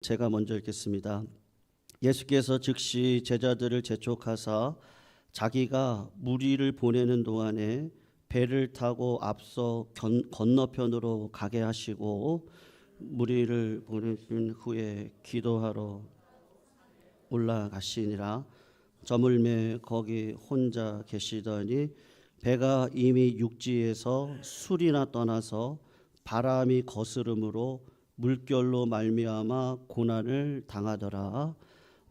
제가 먼저 읽겠습니다. 예수께서 즉시 제자들을 재촉하사 자기가 무리를 보내는 동안에 배를 타고 앞서 건너편으로 가게 하시고 무리를 보내신 후에 기도하러 올라가시니라. 저물매 거기 혼자 계시더니 배가 이미 육지에서 술이나 떠나서 바람이 거스름으로 물결로 말미암아 고난을 당하더라.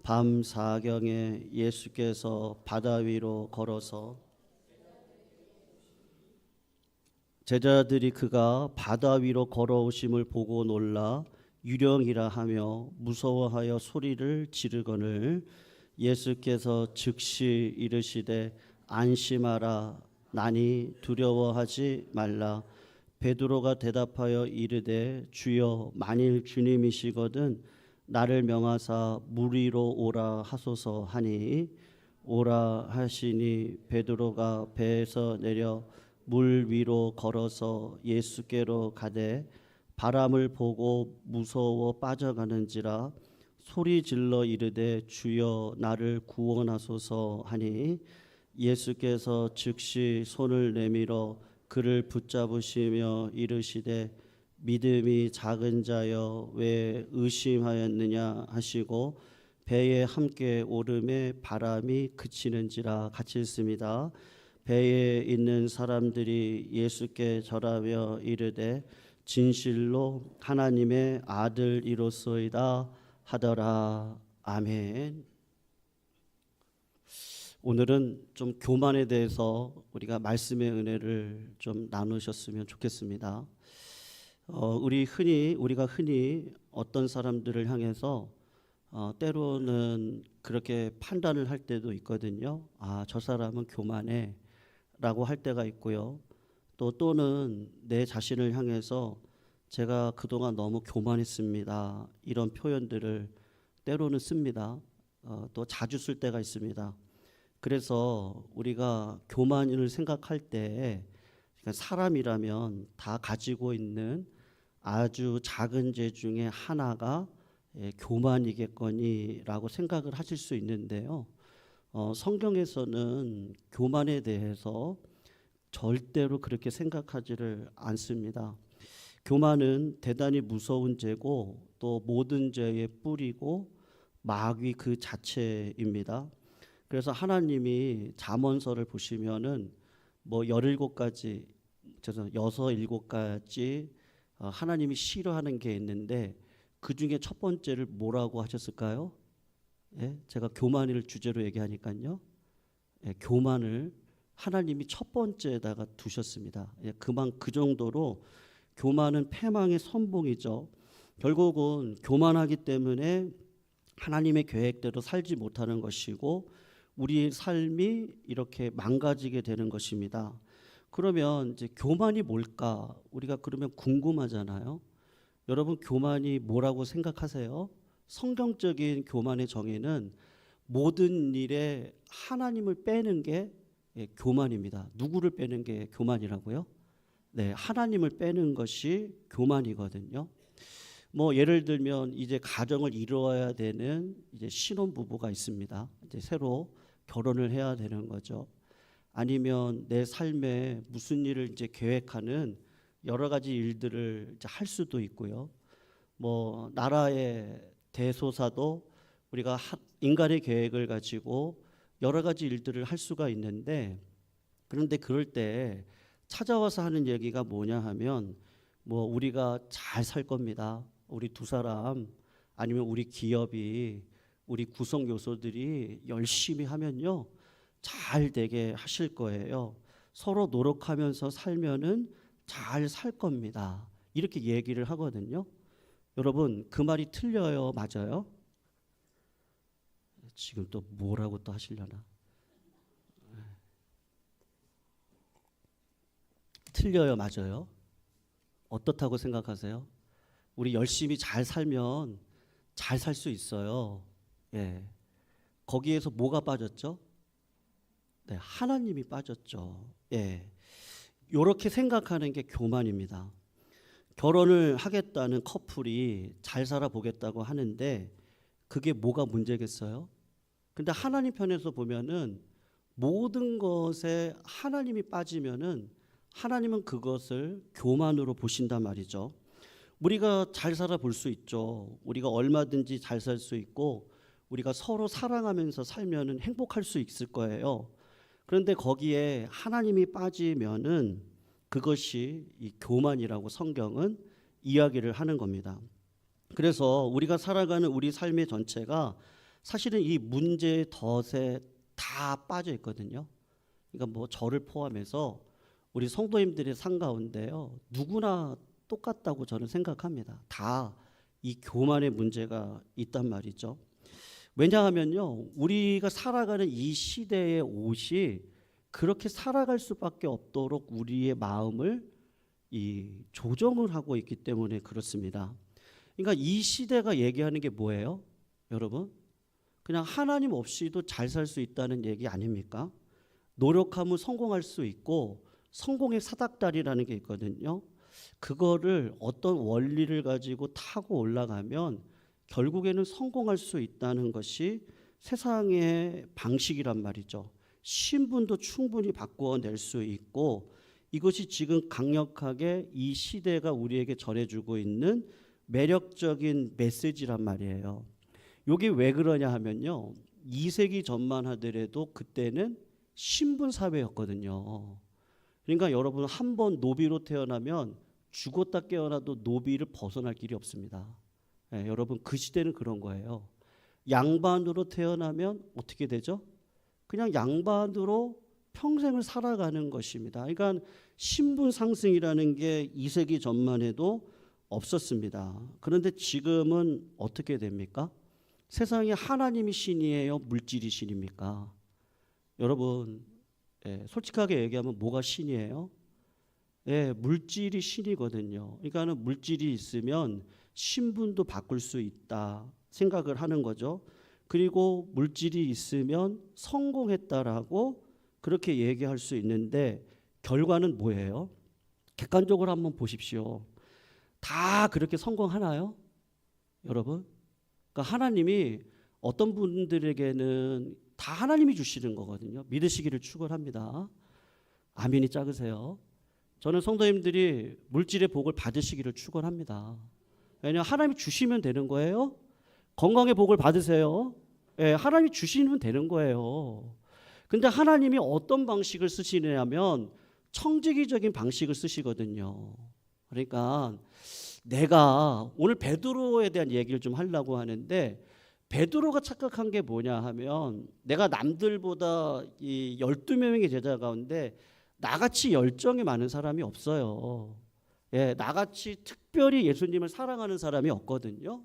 밤 사경에 예수께서 바다 위로 걸어서 제자들이 그가 바다 위로 걸어오심을 보고 놀라 유령이라 하며 무서워하여 소리를 지르거늘 예수께서 즉시 이르시되 안심하라 나니 두려워하지 말라. 베드로가 대답하여 이르되 주여 만일 주님이시거든 나를 명하사 물 위로 오라 하소서 하니 오라 하시니 베드로가 배에서 내려 물 위로 걸어서 예수께로 가되 바람을 보고 무서워 빠져가는지라 소리 질러 이르되 주여 나를 구원하소서 하니 예수께서 즉시 손을 내밀어 그를 붙잡으시며 이르시되 믿음이 작은 자여 왜 의심하였느냐 하시고 배에 함께 오름에 바람이 그치는지라. 같이 읽습니다. 배에 있는 사람들이 예수께 절하며 이르되 진실로 하나님의 아들이로소이다 하더라. 아멘. 오늘은 좀 교만에 대해서 우리가 말씀의 은혜를 좀 나누셨으면 좋겠습니다. 우리가 흔히 어떤 사람들을 향해서 때로는 그렇게 판단을 할 때도 있거든요. 저 사람은 교만해라고 할 때가 있고요. 또는 내 자신을 향해서 제가 그동안 너무 교만했습니다. 이런 표현들을 때로는 씁니다. 또 자주 쓸 때가 있습니다. 그래서 우리가 교만을 생각할 때 사람이라면 다 가지고 있는 아주 작은 죄 중에 하나가 교만이겠거니라고 생각을 하실 수 있는데요. 성경에서는 교만에 대해서 절대로 그렇게 생각하지를 않습니다. 교만은 대단히 무서운 죄고 또 모든 죄의 뿌리고 마귀 그 자체입니다. 그래서 하나님이 잠언서를 보시면은 뭐 17가지 하나님이 싫어하는 게 있는데 그 중에 첫 번째를 뭐라고 하셨을까요? 제가 교만을 주제로 얘기하니까요. 교만을 하나님이 첫 번째에다가 두셨습니다. 그 정도로 교만은 패망의 선봉이죠. 결국은 교만하기 때문에 하나님의 계획대로 살지 못하는 것이고 우리의 삶이 이렇게 망가지게 되는 것입니다. 그러면 이제 교만이 뭘까? 우리가 그러면 궁금하잖아요. 여러분 교만이 뭐라고 생각하세요? 성경적인 교만의 정의는 모든 일에 하나님을 빼는 게 교만입니다. 누구를 빼는 게 교만이라고요? 네, 하나님을 빼는 것이 교만이거든요. 뭐 예를 들면 이제 가정을 이루어야 되는 이제 신혼 부부가 있습니다. 이제 새로 결혼을 해야 되는 거죠. 아니면 내 삶에 무슨 일을 이제 계획하는 여러 가지 일들을 이제 할 수도 있고요. 뭐 나라의 대소사도 우리가 인간의 계획을 가지고 여러 가지 일들을 할 수가 있는데 그런데 그럴 때 찾아와서 하는 얘기가 뭐냐 하면 뭐 우리가 잘 살 겁니다. 우리 두 사람 아니면 우리 기업이 우리 구성 요소들이 열심히 하면요 잘 되게 하실 거예요. 서로 노력하면서 살면은 잘 살 겁니다. 이렇게 얘기를 하거든요. 여러분 그 말이 틀려요, 맞아요? 지금 또 뭐라고 또 하시려나? 틀려요, 맞아요? 어떻다고 생각하세요? 우리 열심히 잘 살면 잘 살 수 있어요. 거기에서 뭐가 빠졌죠? 네, 하나님이 빠졌죠. 이렇게 생각하는 게 교만입니다. 결혼을 하겠다는 커플이 잘 살아보겠다고 하는데 그게 뭐가 문제겠어요? 근데 하나님 편에서 보면은 모든 것에 하나님이 빠지면은 하나님은 그것을 교만으로 보신단 말이죠. 우리가 잘 살아볼 수 있죠. 우리가 얼마든지 잘 살 수 있고 우리가 서로 사랑하면서 살면은 행복할 수 있을 거예요. 그런데 거기에 하나님이 빠지면은 그것이 이 교만이라고 성경은 이야기를 하는 겁니다. 그래서 우리가 살아가는 우리 삶의 전체가 사실은 이 문제의 덫에 다 빠져 있거든요. 그러니까 뭐 저를 포함해서 우리 성도님들의 삶 가운데요, 누구나 똑같다고 저는 생각합니다. 다 이 교만의 문제가 있단 말이죠. 왜냐하면요, 우리가 살아가는 이 시대의 옷이 그렇게 살아갈 수밖에 없도록 우리의 마음을 이 조정을 하고 있기 때문에 그렇습니다. 그러니까 이 시대가 얘기하는 게 뭐예요? 여러분, 그냥 하나님 없이도 잘 살 수 있다는 얘기 아닙니까? 노력하면 성공할 수 있고 성공의 사닥다리라는 게 있거든요. 그거를 어떤 원리를 가지고 타고 올라가면 결국에는 성공할 수 있다는 것이 세상의 방식이란 말이죠. 신분도 충분히 바꾸어낼 수 있고 이것이 지금 강력하게 이 시대가 우리에게 전해주고 있는 매력적인 메시지란 말이에요. 이게 왜 그러냐 하면요, 2세기 전만 하더라도 그때는 신분 사회였거든요. 그러니까 여러분, 한 번 노비로 태어나면 죽었다 깨어나도 노비를 벗어날 길이 없습니다. 네, 여러분, 그 시대는 그런 거예요. 양반으로 태어나면 어떻게 되죠? 그냥 양반으로 평생을 살아가는 것입니다. 그러니까 신분 상승이라는 게 2세기 전만 해도 없었습니다. 그런데 지금은 어떻게 됩니까? 세상에 하나님이 신이에요? 물질이 신입니까? 여러분, 솔직하게 얘기하면 뭐가 신이에요? 물질이 신이거든요. 그러니까 물질이 있으면 신분도 바꿀 수 있다 생각을 하는 거죠. 그리고 물질이 있으면 성공했다라고 그렇게 얘기할 수 있는데 결과는 뭐예요? 객관적으로 한번 보십시오. 다 그렇게 성공하나요? 여러분? 그러니까 하나님이 어떤 분들에게는 다 하나님이 주시는 거거든요. 믿으시기를 축원합니다. 아멘이 작으세요. 저는 성도님들이 물질의 복을 받으시기를 축원합니다. 왜냐하면 하나님이 주시면 되는 거예요. 건강의 복을 받으세요. 하나님이 주시면 되는 거예요. 근데 하나님이 어떤 방식을 쓰시냐면 청지기적인 방식을 쓰시거든요. 그러니까 내가 오늘 베드로에 대한 얘기를 좀 하려고 하는데 베드로가 착각한 게 뭐냐 하면 내가 남들보다 이 12명의 제자 가운데 나같이 열정이 많은 사람이 없어요. 나같이 특별히 예수님을 사랑하는 사람이 없거든요.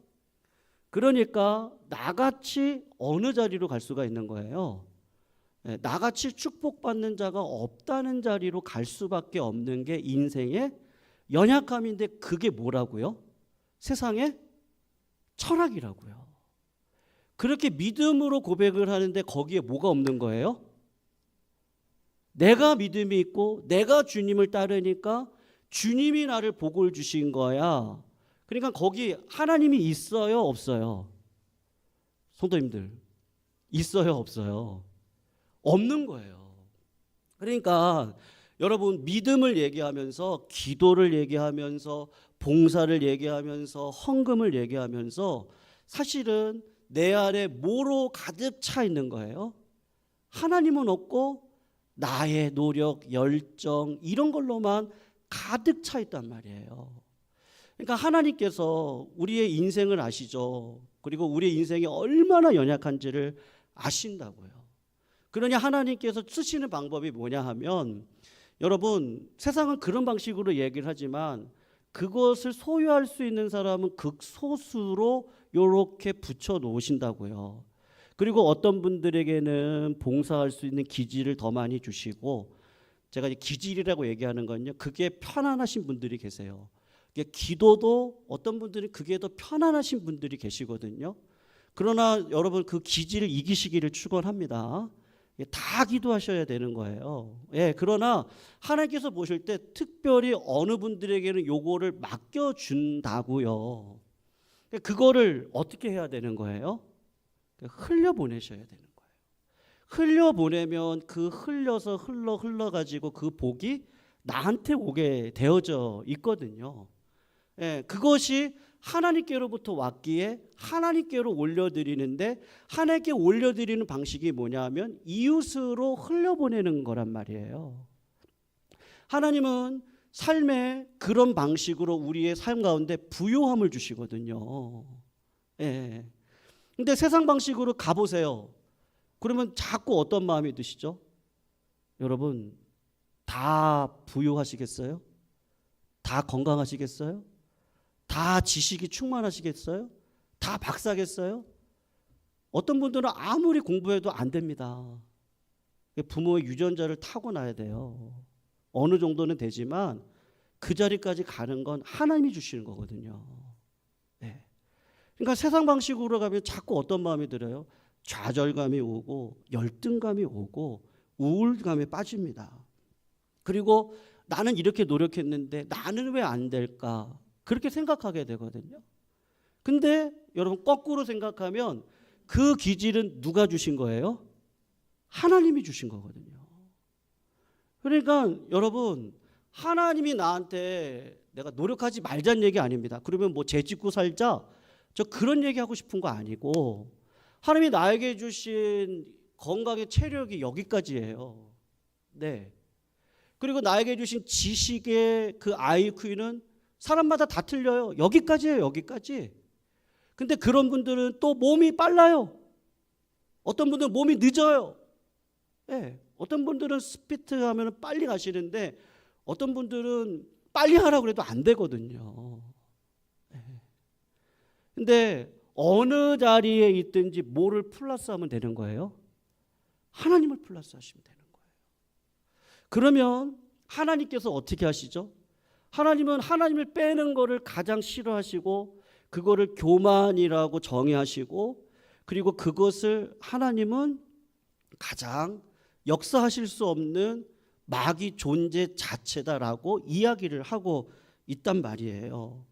그러니까 나같이 어느 자리로 갈 수가 있는 거예요. 나같이 축복받는 자가 없다는 자리로 갈 수밖에 없는 게 인생의 연약함인데 그게 뭐라고요? 세상의 철학이라고요. 그렇게 믿음으로 고백을 하는데 거기에 뭐가 없는 거예요? 내가 믿음이 있고 내가 주님을 따르니까 주님이 나를 복을 주신 거야. 그러니까 거기 하나님이 있어요, 없어요? 성도님들, 있어요, 없어요? 없는 거예요. 그러니까 여러분, 믿음을 얘기하면서 기도를 얘기하면서 봉사를 얘기하면서 헌금을 얘기하면서 사실은 내 안에 뭐로 가득 차 있는 거예요? 하나님은 없고 나의 노력, 열정 이런 걸로만 가득 차 있단 말이에요. 그러니까 하나님께서 우리의 인생을 아시죠. 그리고 우리의 인생이 얼마나 연약한지를 아신다고요. 그러니 하나님께서 쓰시는 방법이 뭐냐 하면 여러분, 세상은 그런 방식으로 얘기를 하지만 그것을 소유할 수 있는 사람은 극소수로 이렇게 붙여 놓으신다고요. 그리고 어떤 분들에게는 봉사할 수 있는 기질을 더 많이 주시고, 제가 이제 기질이라고 얘기하는 건요, 그게 편안하신 분들이 계세요. 기도도 어떤 분들은 그게 더 편안하신 분들이 계시거든요. 그러나 여러분, 그 기질을 이기시기를 축원합니다. 다 기도하셔야 되는 거예요. 예, 그러나 하나님께서 보실 때 특별히 어느 분들에게는 요거를 맡겨준다고요. 그거를 어떻게 해야 되는 거예요? 흘려보내셔야 되는 거예요. 흘려보내면 그 흘려서 흘러가지고 그 복이 나한테 오게 되어져 있거든요. 예, 그것이 하나님께로부터 왔기에 하나님께로 올려드리는데, 하나님께 올려드리는 방식이 뭐냐면 이웃으로 흘려보내는 거란 말이에요. 하나님은 삶의 그런 방식으로 우리의 삶 가운데 부요함을 주시거든요. 예. 근데 세상 방식으로 가보세요. 그러면 자꾸 어떤 마음이 드시죠? 여러분, 다 부유하시겠어요? 다 건강하시겠어요? 다 지식이 충만하시겠어요? 다 박사겠어요? 어떤 분들은 아무리 공부해도 안 됩니다. 부모의 유전자를 타고나야 돼요. 어느 정도는 되지만 그 자리까지 가는 건 하나님이 주시는 거거든요. 네. 그러니까 세상 방식으로 가면 자꾸 어떤 마음이 들어요? 좌절감이 오고 열등감이 오고 우울감에 빠집니다. 그리고 나는 이렇게 노력했는데 나는 왜 안 될까? 그렇게 생각하게 되거든요. 근데 여러분, 거꾸로 생각하면 그 기질은 누가 주신 거예요? 하나님이 주신 거거든요. 그러니까 여러분, 하나님이 나한테 내가 노력하지 말자는 얘기 아닙니다. 그러면 뭐 재짓고 살자, 저 그런 얘기하고 싶은 거 아니고, 하나님이 나에게 주신 건강의 체력이 여기까지예요. 네. 그리고 나에게 주신 지식의 그 IQ는 사람마다 다 틀려요. 여기까지예요, 여기까지. 근데 그런 분들은 또 몸이 빨라요. 어떤 분들은 몸이 늦어요. 네. 어떤 분들은 스피트 하면 빨리 가시는데 어떤 분들은 빨리 하라고 해도 안 되거든요. 네. 근데 어느 자리에 있든지 뭐를 플러스 하면 되는 거예요? 하나님을 플러스 하시면 되는 거예요. 그러면 하나님께서 어떻게 하시죠? 하나님은 하나님을 빼는 거를 가장 싫어하시고 그거를 교만이라고 정의하시고, 그리고 그것을 하나님은 가장 역사하실 수 없는 마귀 존재 자체다라고 이야기를 하고 있단 말이에요.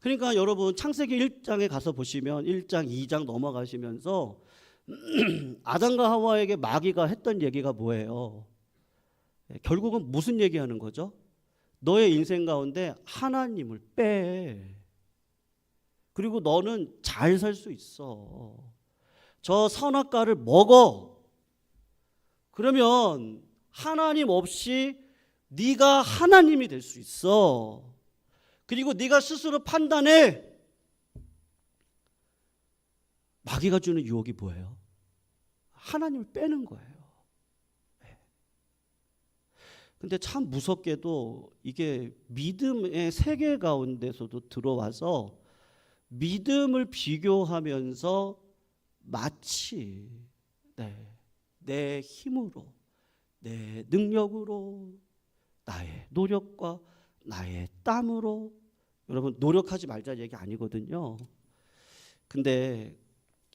그러니까 여러분, 창세기 1장에 가서 보시면 1장, 2장 넘어가시면서 아담과 하와에게 마귀가 했던 얘기가 뭐예요? 결국은 무슨 얘기하는 거죠? 너의 인생 가운데 하나님을 빼. 그리고 너는 잘 살 수 있어. 저 선악과를 먹어. 그러면 하나님 없이 네가 하나님이 될 수 있어. 그리고 네가 스스로 판단해. 마귀가 주는 유혹이 뭐예요? 하나님을 빼는 거예요. 근데 참 무섭게도 이게 믿음의 세계 가운데서도 들어와서 믿음을 비교하면서 마치 내 힘으로, 내 능력으로, 나의 노력과 나의 땀으로, 여러분, 노력하지 말자는 얘기 아니거든요. 근데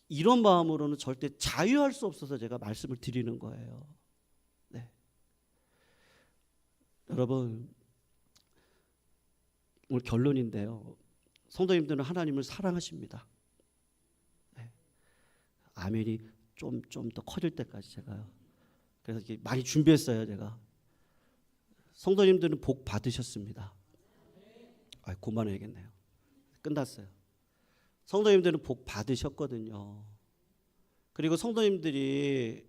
이런 마음으로는 절대 자유할 수 없어서 제가 말씀을 드리는 거예요. 네. 여러분, 오늘 결론인데요. 성도님들은 하나님을 사랑하십니다. 네. 아멘이 좀 더 커질 때까지 제가요. 그래서 이렇게 많이 준비했어요, 제가. 성도님들은 복 받으셨습니다. 그만해야겠네요. 끝났어요. 성도님들은 복 받으셨거든요. 그리고 성도님들이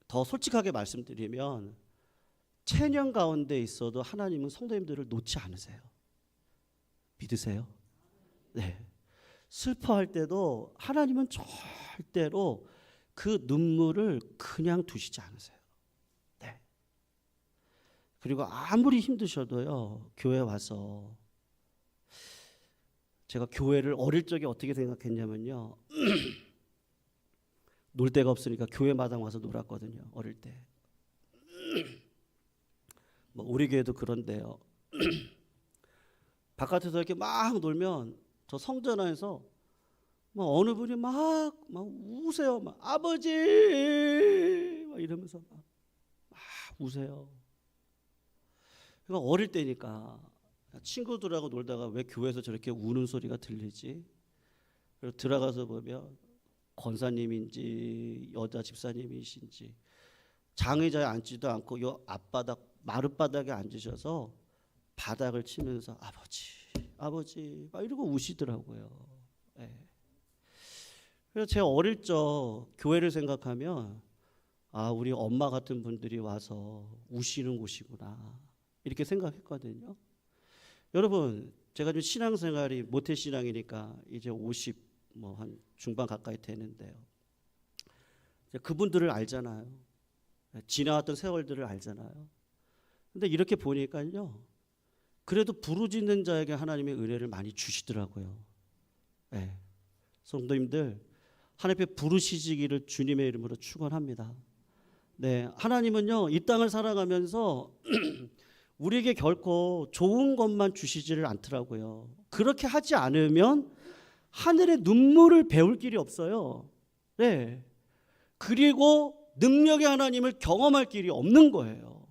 더 솔직하게 말씀드리면 체념 가운데 있어도 하나님은 성도님들을 놓지 않으세요. 믿으세요? 네. 슬퍼할 때도 하나님은 절대로 그 눈물을 그냥 두시지 않으세요. 네. 그리고 아무리 힘드셔도요, 교회 와서, 제가 교회를 어릴 적에 어떻게 생각했냐면요, 놀 데가 없으니까 교회 마당 와서 놀았거든요, 어릴 때. 뭐 우리 교회도 그런데요. 바깥에서 이렇게 막 놀면 저 성전 안에서 막 어느 분이 막 우세요. 막 아버지 막 이러면서 막 우세요. 그러니까 어릴 때니까 친구들하고 놀다가 왜 교회에서 저렇게 우는 소리가 들리지? 그리고 들어가서 보면 권사님인지 여자 집사님이신지 장의자에 앉지도 않고 요 앞바닥 마룻바닥에 앉으셔서 바닥을 치면서 아버지 아버지 막 이러고 우시더라고요. 예. 그래서 제 어릴 적 교회를 생각하면 아 우리 엄마 같은 분들이 와서 우시는 곳이구나 이렇게 생각했거든요. 여러분 제가 좀 신앙생활이 모태신앙이니까 이제 50 뭐 한 중반 가까이 되는데요. 그분들을 알잖아요. 지나왔던 세월들을 알잖아요. 근데 이렇게 보니까요. 그래도 부르짖는 자에게 하나님의 은혜를 많이 주시더라고요. 네. 성도님들 하나님 앞에 부르시기를 주님의 이름으로 축원합니다. 네, 하나님은요 이 땅을 살아가면서 우리에게 결코 좋은 것만 주시지를 않더라고요. 그렇게 하지 않으면 하늘의 눈물을 배울 길이 없어요. 네. 그리고 능력의 하나님을 경험할 길이 없는 거예요.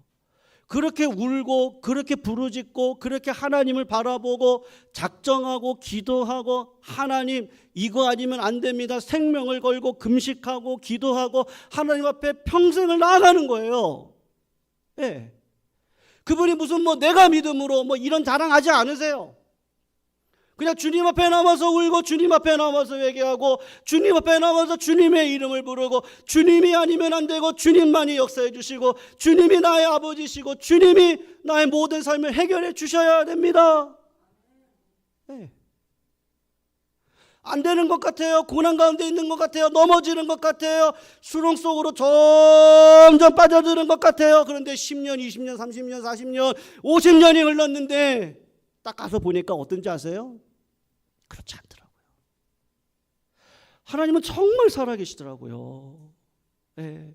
그렇게 울고 그렇게 부르짖고 그렇게 하나님을 바라보고 작정하고 기도하고 하나님 이거 아니면 안 됩니다. 생명을 걸고 금식하고 기도하고 하나님 앞에 평생을 나아가는 거예요. 네. 그분이 무슨 뭐 내가 믿음으로 뭐 이런 자랑하지 않으세요. 그냥 주님 앞에 나와서 울고 주님 앞에 나와서 회개하고 주님 앞에 나와서 주님의 이름을 부르고 주님이 아니면 안 되고 주님만이 역사해 주시고 주님이 나의 아버지시고 주님이 나의 모든 삶을 해결해 주셔야 됩니다. 네. 안 되는 것 같아요. 고난 가운데 있는 것 같아요. 넘어지는 것 같아요. 수렁 속으로 점점 빠져드는 것 같아요. 그런데 10년, 20년, 30년, 40년, 50년이 흘렀는데 딱 가서 보니까 어떤지 아세요? 그렇지 않더라고요. 하나님은 정말 살아계시더라고요. 네.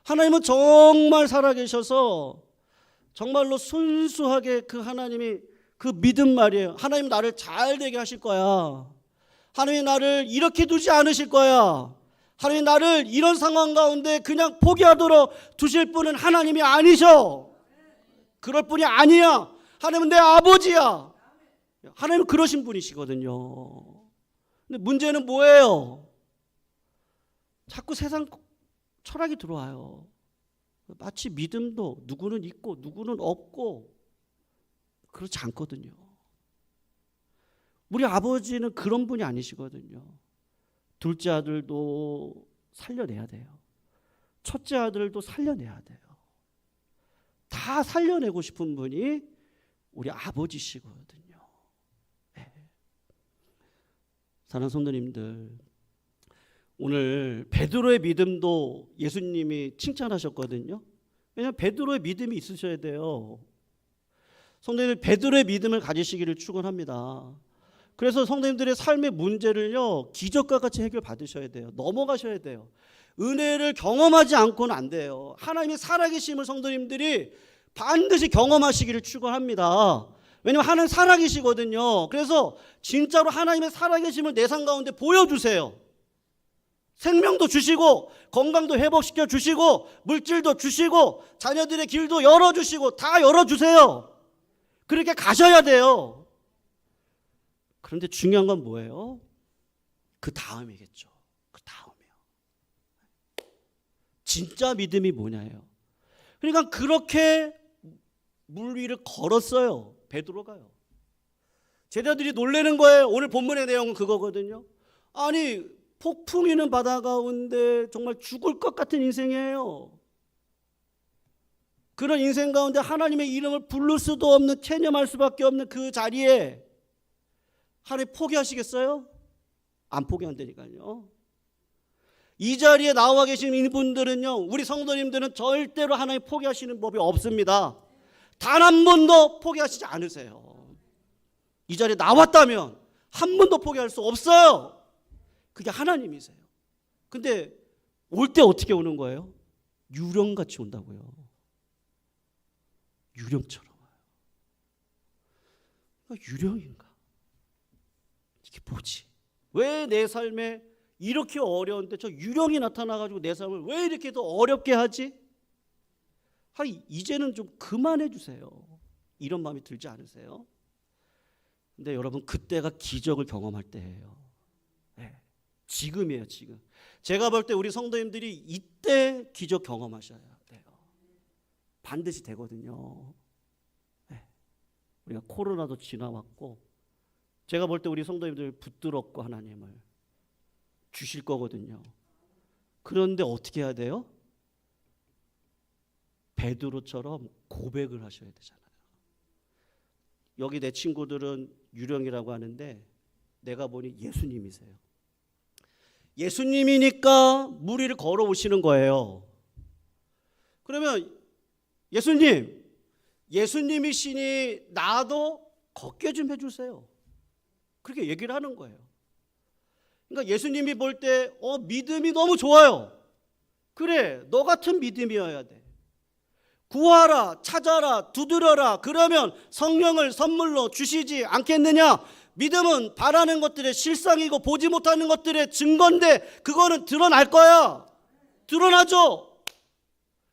하나님은 정말 살아계셔서 정말로 순수하게 그 하나님이 그 믿음 말이에요. 하나님 나를 잘 되게 하실 거야. 하나님 나를 이렇게 두지 않으실 거야. 하나님 나를 이런 상황 가운데 그냥 포기하도록 두실 분은 하나님이 아니셔. 그럴 분이 아니야. 하나님은 내 아버지야. 하나님은 그러신 분이시거든요. 근데 문제는 뭐예요? 자꾸 세상 철학이 들어와요. 마치 믿음도 누구는 있고 누구는 없고 그렇지 않거든요. 우리 아버지는 그런 분이 아니시거든요. 둘째 아들도 살려내야 돼요. 첫째 아들도 살려내야 돼요. 다 살려내고 싶은 분이 우리 아버지시거든요. 네. 사랑하는 성도님들, 오늘 베드로의 믿음도 예수님이 칭찬하셨거든요. 왜냐하면 베드로의 믿음이 있으셔야 돼요. 성도님들 베드로의 믿음을 가지시기를 축원합니다. 그래서 성도님들의 삶의 문제를요 기적과 같이 해결받으셔야 돼요. 넘어가셔야 돼요. 은혜를 경험하지 않고는 안 돼요. 하나님의 살아계심을 성도님들이 반드시 경험하시기를 축원합니다. 왜냐하면 하나님 살아계시거든요. 그래서 진짜로 하나님의 살아계심을 내 삶 가운데 보여주세요. 생명도 주시고 건강도 회복시켜 주시고 물질도 주시고 자녀들의 길도 열어주시고 다 열어주세요. 그렇게 가셔야 돼요. 그런데 중요한 건 뭐예요? 그 다음이겠죠. 그 다음이요. 진짜 믿음이 뭐냐예요. 그러니까 그렇게 물 위를 걸었어요. 베드로가요. 제자들이 놀라는 거예요. 오늘 본문의 내용은 그거거든요. 아니 폭풍이는 바다 가운데 정말 죽을 것 같은 인생이에요. 그런 인생 가운데 하나님의 이름을 부를 수도 없는 체념할 수밖에 없는 그 자리에 하나님 포기하시겠어요? 안 포기한다니까요. 이 자리에 나와 계신 이분들은요, 우리 성도님들은 절대로 하나님 포기하시는 법이 없습니다. 단 한 번도 포기하시지 않으세요. 이 자리에 나왔다면 한 번도 포기할 수 없어요. 그게 하나님이세요. 근데 올 때 어떻게 오는 거예요? 유령같이 온다고요. 유령처럼 와요. 유령인가? 이게 뭐지? 왜 내 삶에 이렇게 어려운데 저 유령이 나타나가지고 내 삶을 왜 이렇게 더 어렵게 하지? 이제는 좀 그만해 주세요. 이런 마음이 들지 않으세요? 근데 여러분, 그때가 기적을 경험할 때예요. 네. 지금이에요, 지금. 제가 볼 때 우리 성도님들이 이때 기적 경험하셔야 돼요. 반드시 되거든요. 네. 우리가 코로나도 지나왔고, 제가 볼 때 우리 성도님들 붙들었고 하나님을 주실 거거든요. 그런데 어떻게 해야 돼요? 베드로처럼 고백을 하셔야 되잖아요. 여기 내 친구들은 유령이라고 하는데 내가 보니 예수님이세요. 예수님이니까 물 위를 걸어오시는 거예요. 그러면 예수님이시니 나도 걷게 좀 해주세요. 그렇게 얘기를 하는 거예요. 그러니까 예수님이 볼 때 믿음이 너무 좋아요. 그래, 너 같은 믿음이어야 돼. 구하라, 찾아라, 두드려라. 그러면 성령을 선물로 주시지 않겠느냐? 믿음은 바라는 것들의 실상이고 보지 못하는 것들의 증거인데 그거는 드러날 거야. 드러나죠.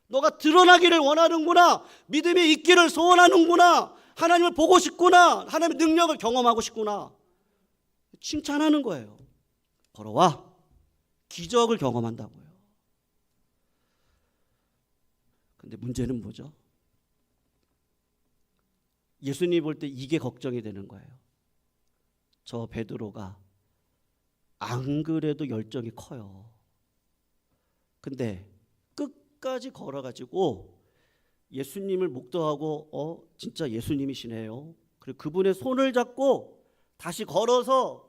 너가 드러나기를 원하는구나. 믿음이 있기를 소원하는구나. 하나님을 보고 싶구나. 하나님의 능력을 경험하고 싶구나. 칭찬하는 거예요. 걸어와. 기적을 경험한다고요. 근데 문제는 뭐죠? 예수님 볼 때 이게 걱정이 되는 거예요. 저 베드로가 안 그래도 열정이 커요. 근데 끝까지 걸어가지고 예수님을 목도하고 진짜 예수님이시네요. 그리고 그분의 손을 잡고 다시 걸어서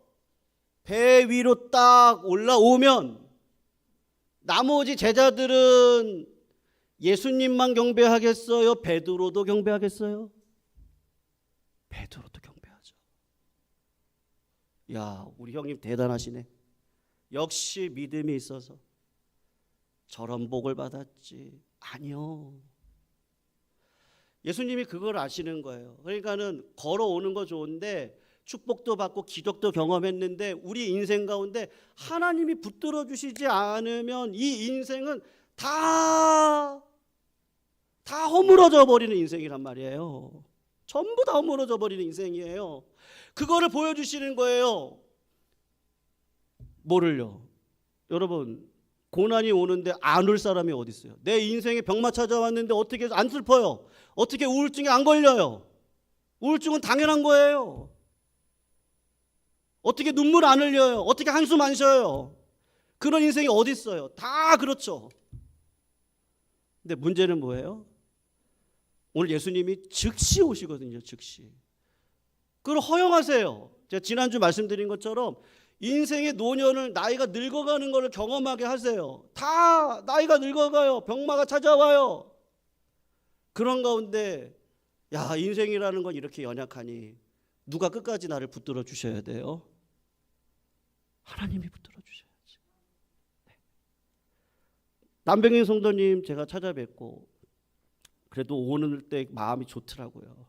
배 위로 딱 올라오면 나머지 제자들은 예수님만 경배하겠어요? 베드로도 경배하겠어요? 베드로도 경배하죠. 야, 우리 형님 대단하시네. 역시 믿음이 있어서 저런 복을 받았지. 아니요. 예수님이 그걸 아시는 거예요. 그러니까는 걸어오는 거 좋은데 축복도 받고 기적도 경험했는데 우리 인생 가운데 하나님이 붙들어 주시지 않으면 이 인생은 다 허물어져 버리는 인생이란 말이에요. 전부 다 허물어져 버리는 인생이에요. 그거를 보여주시는 거예요. 뭐를요? 여러분, 고난이 오는데 안 울 사람이 어디 있어요? 내 인생에 병마 찾아왔는데 어떻게 안 슬퍼요? 어떻게 우울증에 안 걸려요? 우울증은 당연한 거예요. 어떻게 눈물 안 흘려요? 어떻게 한숨 안 쉬어요? 그런 인생이 어디 있어요? 다 그렇죠. 근데 문제는 뭐예요? 오늘 예수님이 즉시 오시거든요. 즉시. 그걸 허용하세요. 제가 지난주 말씀드린 것처럼 인생의 노년을 나이가 늙어가는 것을 경험하게 하세요. 다 나이가 늙어가요. 병마가 찾아와요. 그런 가운데 야, 인생이라는 건 이렇게 연약하니 누가 끝까지 나를 붙들어 주셔야 돼요? 하나님이 붙들어 주셔야지. 네. 남병인 성도님 제가 찾아뵙고 그래도 오늘 때 마음이 좋더라고요.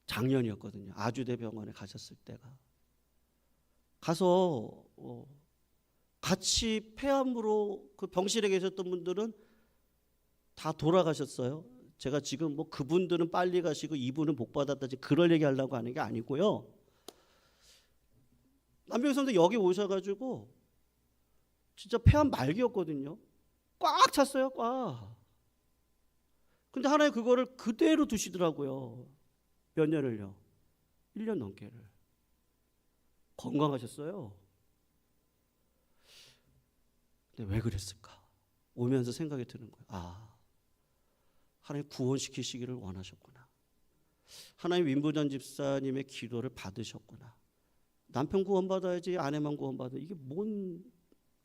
작년이었거든요. 아주대병원에 가셨을 때가. 가서 같이 폐암으로 그 병실에 계셨던 분들은 다 돌아가셨어요. 제가 지금 뭐 그분들은 빨리 가시고 이분은 복 받았다지 그럴 얘기 하려고 하는 게 아니고요. 남병희 선생님 여기 오셔가지고 진짜 폐암 말기였거든요. 꽉 찼어요. 꽉. 근데 하나님 그거를 그대로 두시더라고요. 몇 년을요? 1년 넘게를. 건강하셨어요. 근데 왜 그랬을까? 오면서 생각이 드는 거예요. 하나님 구원시키시기를 원하셨구나. 하나님 윈부전 집사님의 기도를 받으셨구나. 남편 구원받아야지 아내만 구원받아. 이게 뭔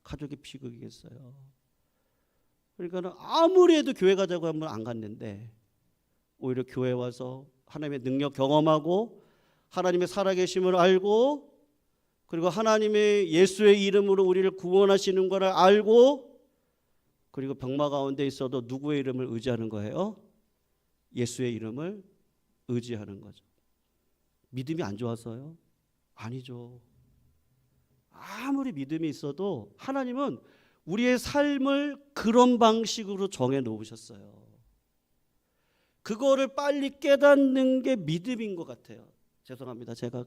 가족의 비극이겠어요. 그러니까 아무리 해도 교회 가자고 하면 안 갔는데 오히려 교회 와서 하나님의 능력 경험하고 하나님의 살아계심을 알고 그리고 하나님의 예수의 이름으로 우리를 구원하시는 것을 알고 그리고 병마 가운데 있어도 누구의 이름을 의지하는 거예요? 예수의 이름을 의지하는 거죠. 믿음이 안 좋아서요? 아니죠. 아무리 믿음이 있어도 하나님은 우리의 삶을 그런 방식으로 정해 놓으셨어요. 그거를 빨리 깨닫는 게 믿음인 것 같아요. 죄송합니다. 제가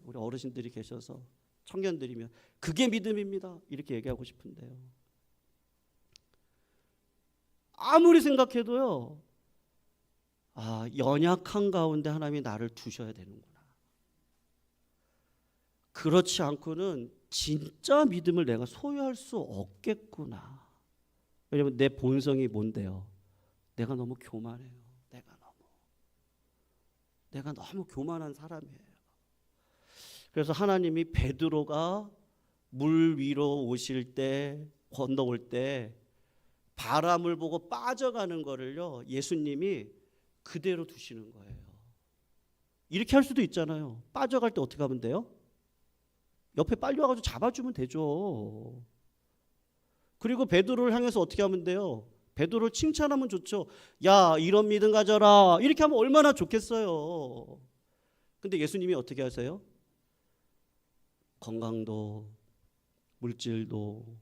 우리 어르신들이 계셔서 청년들이면 그게 믿음입니다. 이렇게 얘기하고 싶은데요. 아무리 생각해도요. 연약한 가운데 하나님이 나를 두셔야 되는구나. 그렇지 않고는 진짜 믿음을 내가 소유할 수 없겠구나. 왜냐하면 내 본성이 뭔데요? 내가 너무 교만해요. 내가 너무 교만한 사람이에요. 그래서 하나님이 베드로가 물 위로 오실 때, 건너올 때 바람을 보고 빠져가는 거를요, 예수님이 그대로 두시는 거예요. 이렇게 할 수도 있잖아요. 빠져갈 때 어떻게 하면 돼요? 옆에 빨리 와가지고 잡아주면 되죠. 그리고 베드로를 향해서 어떻게 하면 돼요? 베드로를 칭찬하면 좋죠. 야, 이런 믿음 가져라. 이렇게 하면 얼마나 좋겠어요. 근데 예수님이 어떻게 하세요? 건강도, 물질도,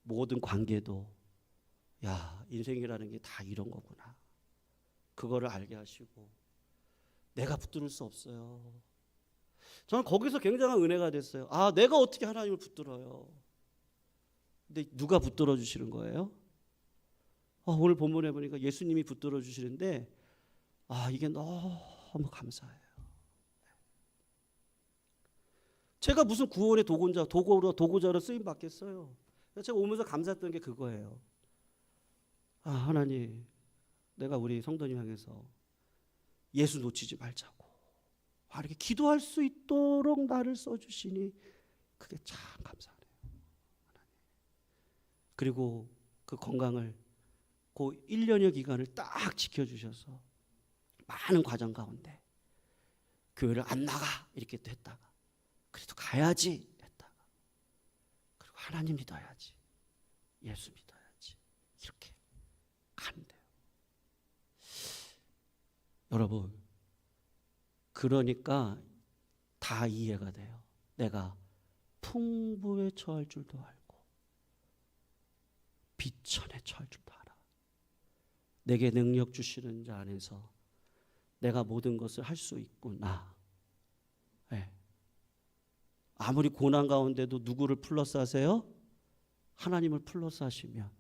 모든 관계도, 야, 인생이라는 게 다 이런 거구나. 그거를 알게 하시고, 내가 붙들 수 없어요. 저는 거기서 굉장한 은혜가 됐어요. 내가 어떻게 하나님을 붙들어요? 근데 누가 붙들어 주시는 거예요? 오늘 본문에 보니까 예수님이 붙들어 주시는데 이게 너무 감사해요. 제가 무슨 구원의 도구자로 쓰임 받겠어요. 제가 오면서 감사했던 게 그거예요. 하나님, 내가 우리 성도님 향해서 예수 놓치지 말자고 이렇게 기도할 수 있도록 나를 써주시니 그게 참 감사해요. 그리고 그 건강을 그 1년여 기간을 딱 지켜주셔서 많은 과정 가운데 교회를 안 나가 이렇게 또 했다가 그래도 가야지 했다가 그리고 하나님 믿어야지, 예수 믿어야지, 이렇게 간대요. 여러분, 그러니까 다 이해가 돼요. 내가 풍부에 처할 줄도 알고 비천에 처할 줄도 알아. 내게 능력 주시는 자 안에서 내가 모든 것을 할 수 있구나. 네. 아무리 고난 가운데도 누구를 플러스 하세요? 하나님을 플러스 하시면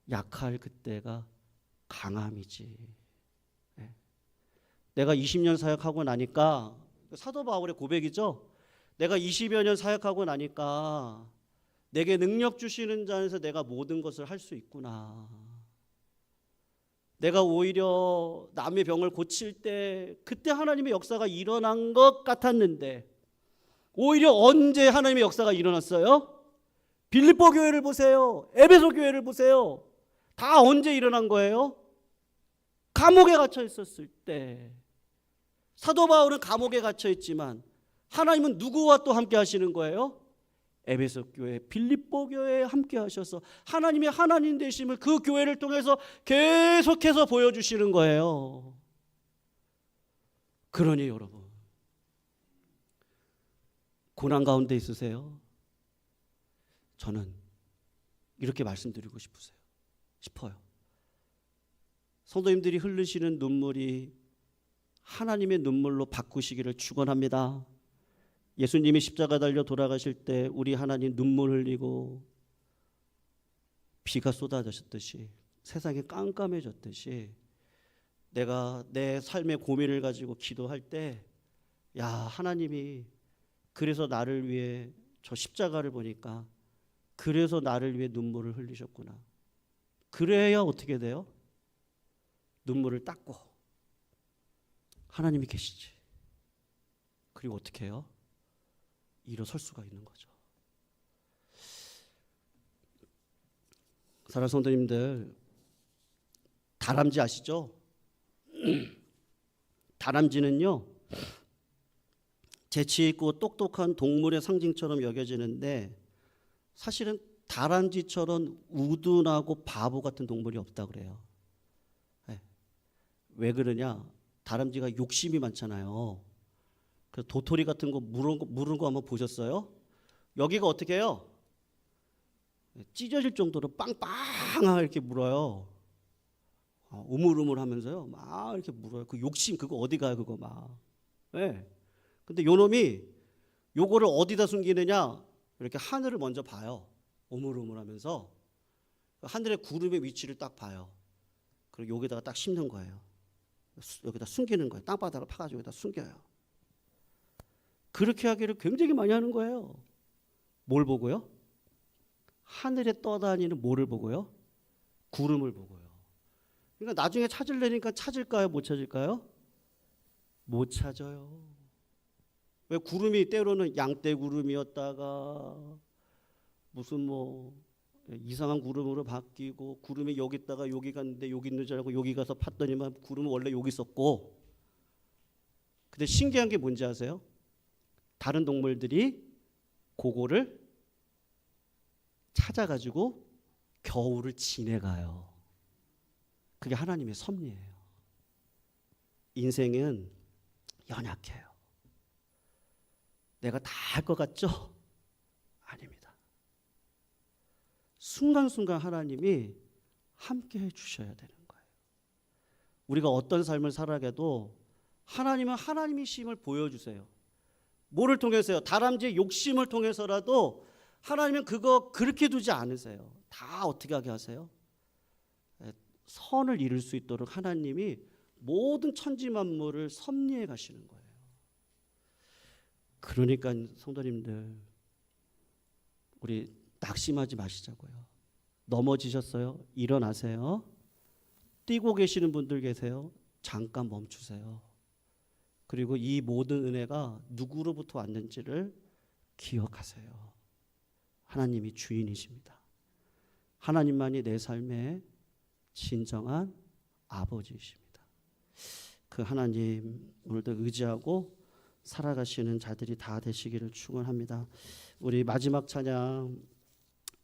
약할 그때가 강함이지. 네. 내가 20년 사역하고 나니까, 사도 바울의 고백이죠. 내가 20여 년 사역하고 나니까 내게 능력 주시는 자 안에서 내가 모든 것을 할 수 있구나. 내가 오히려 남의 병을 고칠 때 그때 하나님의 역사가 일어난 것 같았는데 오히려 언제 하나님의 역사가 일어났어요? 빌립보 교회를 보세요. 에베소 교회를 보세요. 다 언제 일어난 거예요? 감옥에 갇혀 있었을 때. 사도 바울은 감옥에 갇혀 있지만 하나님은 누구와 또 함께 하시는 거예요? 에베소 교회, 빌립보 교회에 함께 하셔서 하나님의 하나님 되심을 그 교회를 통해서 계속해서 보여주시는 거예요. 그러니 여러분, 고난 가운데 있으세요? 저는 이렇게 말씀드리고 싶어요. 성도님들이 흘리시는 눈물이 하나님의 눈물로 바꾸시기를 축원합니다. 예수님이 십자가 달려 돌아가실 때 우리 하나님 눈물 흘리고 비가 쏟아졌듯이 세상이 깜깜해졌듯이 내가 내 삶의 고민을 가지고 기도할 때 하나님이 그래서 나를 위해 저 십자가를 보니까 그래서 나를 위해 눈물을 흘리셨구나. 그래야 어떻게 돼요? 눈물을 닦고 하나님이 계시지. 그리고 어떻게 해요? 일어설 수가 있는 거죠. 사랑하는 성도님들, 다람쥐 아시죠? 다람쥐는요, 재치 있고 똑똑한 동물의 상징처럼 여겨지는데 사실은 다람쥐처럼 우둔하고 바보 같은 동물이 없다 그래요. 왜 그러냐? 다람쥐가 욕심이 많잖아요. 그 도토리 같은 거 물은 거 한번 보셨어요? 여기가 어떻게 해요? 찢어질 정도로 빵빵하게 이렇게 물어요. 우물우물하면서요. 막 이렇게 물어요. 그 욕심 그거 어디 가요 그거 막. 네. 근데 요놈이 요거를 어디다 숨기느냐? 이렇게 하늘을 먼저 봐요. 우물우물하면서 하늘의 구름의 위치를 딱 봐요. 그리고 여기다가 딱 심는 거예요. 여기다 숨기는 거예요. 땅바닥을 파가지고 여기다 숨겨요. 그렇게 하기를 굉장히 많이 하는 거예요. 뭘 보고요? 하늘에 떠다니는 뭐를 보고요? 구름을 보고요. 그러니까 나중에 찾으려니까 찾을까요? 못 찾을까요? 못 찾아요. 왜 구름이 때로는 양떼구름이었다가 무슨 뭐 이상한 구름으로 바뀌고 구름이 여기 있다가 여기 갔는데 여기 있는 줄 알고 여기 가서 팠더니만 구름은 원래 여기 있었고. 근데 신기한 게 뭔지 아세요? 다른 동물들이 그거를 찾아가지고 겨울을 지내가요. 그게 하나님의 섭리예요. 인생은 연약해요. 내가 다 할 것 같죠? 아닙니다. 순간순간 하나님이 함께 해주셔야 되는 거예요. 우리가 어떤 삶을 살아가도 하나님은 하나님이심을 보여주세요. 뭐를 통해서요? 다람쥐의 욕심을 통해서라도 하나님은 그거 그렇게 두지 않으세요. 다 어떻게 하게 하세요? 선을 이룰 수 있도록 하나님이 모든 천지 만물을 섭리해 가시는 거예요. 그러니까 성도님들 우리 낙심하지 마시자고요. 넘어지셨어요? 일어나세요. 뛰고 계시는 분들 계세요? 잠깐 멈추세요. 그리고 이 모든 은혜가 누구로부터 왔는지를 기억하세요. 하나님이 주인이십니다. 하나님만이 내 삶의 진정한 아버지이십니다. 그 하나님 오늘도 의지하고 살아가시는 자들이 다 되시기를 축원합니다. 우리 마지막 찬양,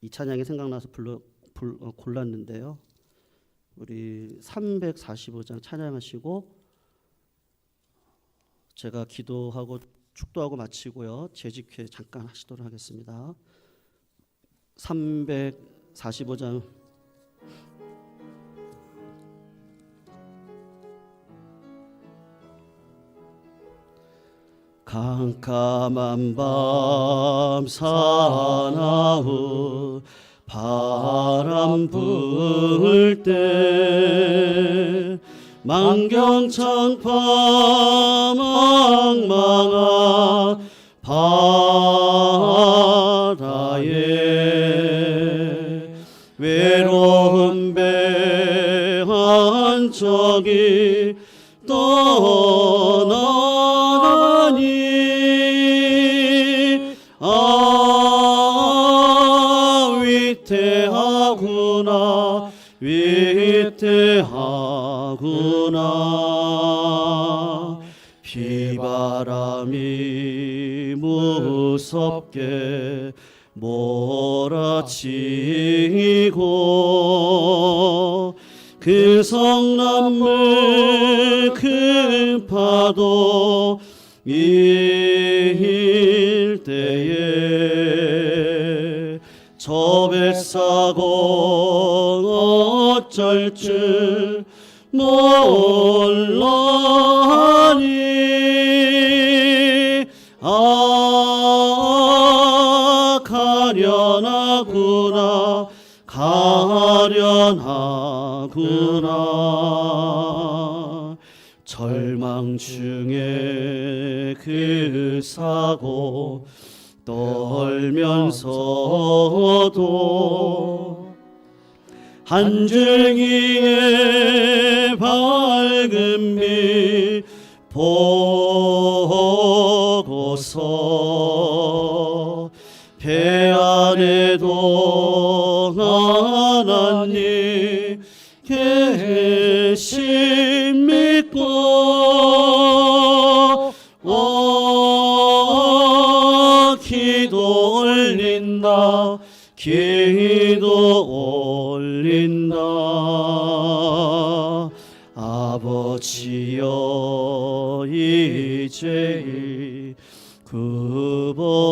이 찬양이 생각나서 골랐는데요. 우리 345장 찬양하시고 제가 기도하고 축도하고 마치고요. 재직회 잠깐 하시도록 하겠습니다. 345장 캄캄한 밤 사나운 바람 불 때 만경창 망망한 바다에 외로운 배 한 척이 떠나니 위태하구나 위태하구나 비바람이 무섭게 몰아치고 그 성남물 큰 파도 일 때에 저 뱃사고 어쩔 줄 몰라니 가련하구나 가련하구나 절망 중에 그 사고 떨면서도 한 줄기의 밝은 빛 보고서 배 안에도 하나님 계심 믿고 기도 올린다 기도 올린다 아버지여 이제 구보보사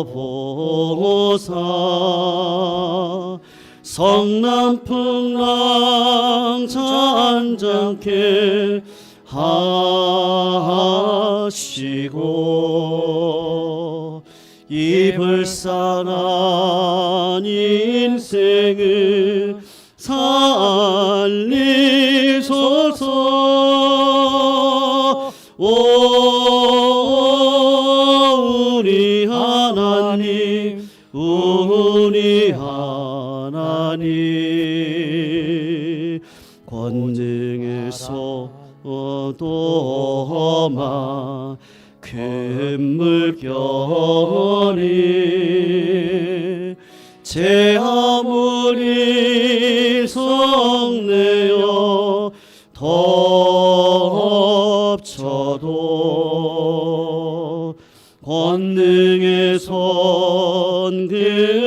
성남풍랑 잔잔케 하시고 이 불쌍한 인생을 살리소서. 오 우리 하나님, 우리 하나님, 권능에서 도마 큰 물결이 제 아무리 성내어 덮쳐도 권능의 손 그